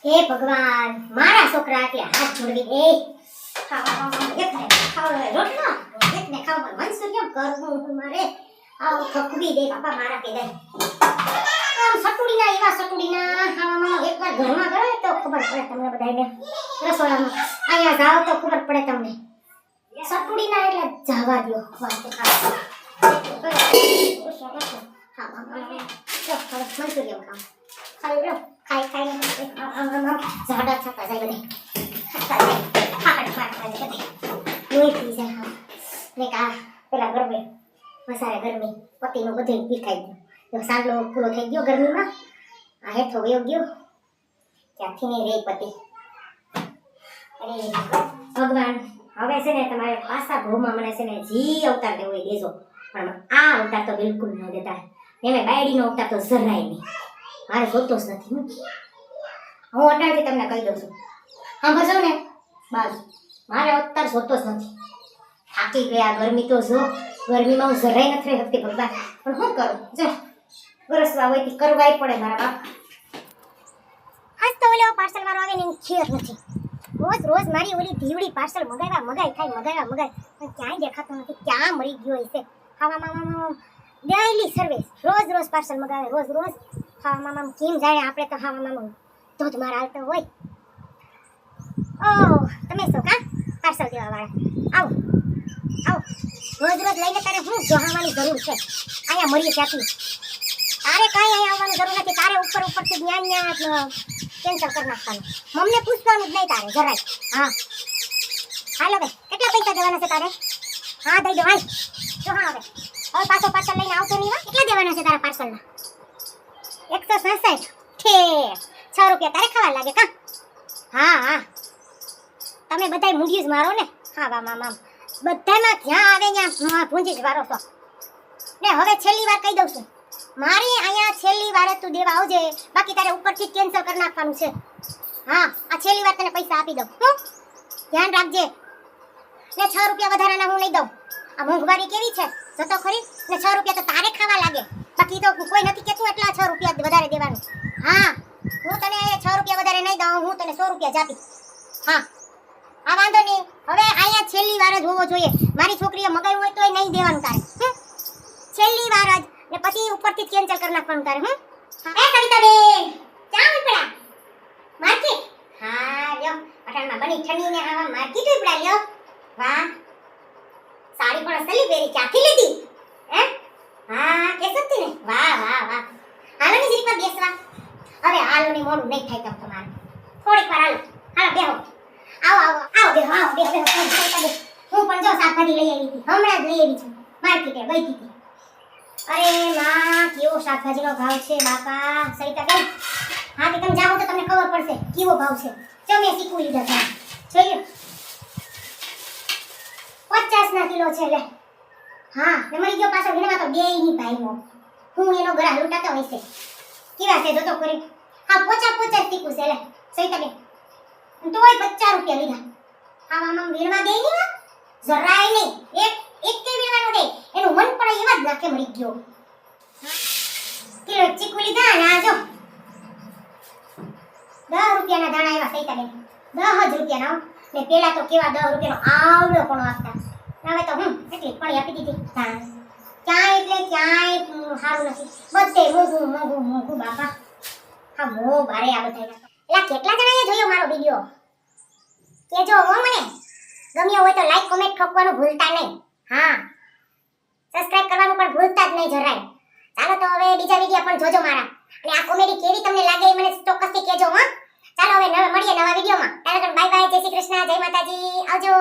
હે ભગવાન, મારા છોકરા એટલે હાથ જોડવી એ ખાવા એકને ખાવા રોટલો એકને ખાવા મનસુર કેમ કરવું મારે આવ થકવી દે બાપા મારા કે દે આમ સટુડીના એવા સટુડીના ખાવામાં એકવાર ઘરમાં કરે તો ખબર પડે તમને બધાને રસોડામાં અહીંયા જાવ તો ખબર પડે તમને સટુડીના એટલે જવા દો વાત ખાવા મનસુર કેમ ખાવ ખાઈ લો ખાઈ ખાઈને ઝાડા છાપા જાય બધે ખાતા જાય ફાકડ ફાકડ જાય બધે લોહી પી જાય ને કા પેલા ગરમી વસારે ગરમી પતિનું બધું પીખાઈ ગયું સાંજલો પૂરો થઈ ગયો ગરમીમાં આ હેઠો વયો ગયો ત્યાંથી નહીં રે પતિ અરે ભગવાન હવે છે ને તમારે પાછા ભોમાં મને છે ને જી અવતાર દેવો એ દેજો પણ આ અવતાર તો બિલકુલ ન દેતા એમે બાયડીનો અવતાર તો જરાય નહીં મારે જોતો જ નથી હું અટાણથી તમને કહી દઉં છું સાંભળજો ને બસ મારે અવતાર જોતો જ નથી થાકી ગયા ગરમી તો જો ગરમીમાં હું જરાય નથી રહી શકતી ભગવાન પણ શું કરું જો વરસવા હોય થી કરવાય પડે મારા બાપ આજ તો ઓલો પાર્સલ વાળો આવે ને એની ખેર નથી રોજ રોજ મારી ઓલી ધીવડી પાર્સલ મગાય પણ ક્યાંય દેખાતો નથી ક્યાં મરી ગયો હશે ખાવામાં ડેઈલી સર્વિસ રોજ રોજ પાર્સલ મગાવે રોજ રોજ ખાવામાં કેમ જાય આપણે તો ખાવામાં ધોધ માર હાલતો હોય ઓહ તમે શું કા પાર્સલ દેવા વાળા આવો આવો રોજ રોજ લઈને તારે હું જોહાવાની જરૂર છે અહીંયા મળીએ ત્યાંથી તારે કાંઈ અહીંયા આવવાની જરૂર નથી તારે ઉપરથી જ્ઞાન કેન્સલ કરી નાખવાનું મમ્મીને પૂછવાનું જ નહીં તારે જરાય હા હાલો ભાઈ કેટલા પૈસા દેવાના છે તારે હા દઈ દો હાલ જો હા હવે પાછો પાર્સલ લઈને આવતો નહીં કેટલા દેવાના છે તારા પાર્સલના 167 ઠીક 6 રૂપિયા તારે ખાવા લાગે કા હા હા તમે બધાય મૂંઢી જ મારો ને હા વાહ મામ બધામાં જ્યાં આવે ત્યાં પૂંજી જ વારો છો ને હવે છેલ્લી વાર કહી દઉં છું મારે અહીંયા છેલ્લી વાર તું દેવા આવજે બાકી તારે ઉપરથી કેન્સલ કરી નાખવાનું છે હા આ છેલ્લી વાર તને પૈસા આપી દઉં ધ્યાન રાખજે ને 6 રૂપિયા વધારાના હું લઈ દઉં આ મોંઘવારી કેવી છે જતો ખરી ને 6 રૂપિયા તો તારે ખાવા લાગે બાકી તો કોઈ નથી કેતું એટલા 6 રૂપિયા વધારે દેવાનું હા હું તને 6 રૂપિયા વધારે નહીં દઉં હું તને 100 રૂપિયા જ આપીશ હા આ વાંધો નહીં હવે અહીંયા છેલ્લી વાર જ હોવો જોઈએ મારી છોકરીએ મગાવ્યું હોય તોય નહીં દેવાનું તારે છેલ્લી વાર જ ને પછી ઉપરથી કેન્સલ કરી નાખવાનું તારે એ કવિતાબેન ક્યાં ઉપડા માર્કેટ હા લ્યો અટાણમાં બની ઠંડીને આવા માર્કેટ ઉપડા લ્યો વાહ સાડી પણ અસલી પહેરી ક્યાંથી લીધી હે હા કેસતી ને વાહ વાહ વાહ હાલો ને જરીક વાર બેસવા હવે હાલો ને મોડું નહીં થાય તમ તમારે થોડીક વાર હાલો હાલો બેહો આવો બેહો હું પણ જો શાકભાજી લઈ આવી હતી હમણાં જ લઈ આવી છું માર્કેટે ગઈ હતી અરે માં કેવો શાકભાજીનો ભાવ છે બાપા સરિતા બેન હા કે તમે જાઓ તો તમને ખબર પડશે કેવો ભાવ છે જો મેં શીખવું લીધા છે જોઈ લો 50 ના કિલો છે લે હા ને મળી ગયો પાછો વીણવા તો બેયની ભાઈનો હું એનો ગળા લૂંટાતો હશે કેવા છે જોતો કરી હા પોચા શીખવું છે લે સરિતા બેન તોય 50 રૂપિયા લીધા આમાં વીણવા દે નહીં જરાય નહીં એક કે વીણવાનું દે એનું મન પડે એવા જ નાખે મળી ગયો કિલો ચીકુ લીધા ના જો 10 રૂપિયાના દાણા આવ્યા સૈતા બેન 10 જ રૂપિયાના ને પેલા તો કેવા 10 રૂપિયાનો આવડો પણ આપતા હવે તો એટલી પણ આપી દીધી ક્યાંય એટલે ક્યાંય સારું નથી બધે મોંઘું બાપા હા મો બારે આ બધા એલા કેટલા જણાએ જોયો મારો વિડિયો કેજો હો મને ગમ્યો હોય તો લાઈક કોમેન્ટ ઠોકવાનું ભૂલતા નહીં હા સબસ્ક્રાઇબ કરવાનું પણ ભૂલતા જ નહીં જરાય ચાલો તો હવે બીજા વિડિયો પણ જોજો મારા અને આ કોમેડી કેવી તમને લાગે એ મને ચોક્કસથી કહેજો હા ચાલો હવે મળીએ નવા વિડિયોમાં ત્યારે બાય બાય જય શ્રી કૃષ્ણ જય માતાજી આવજો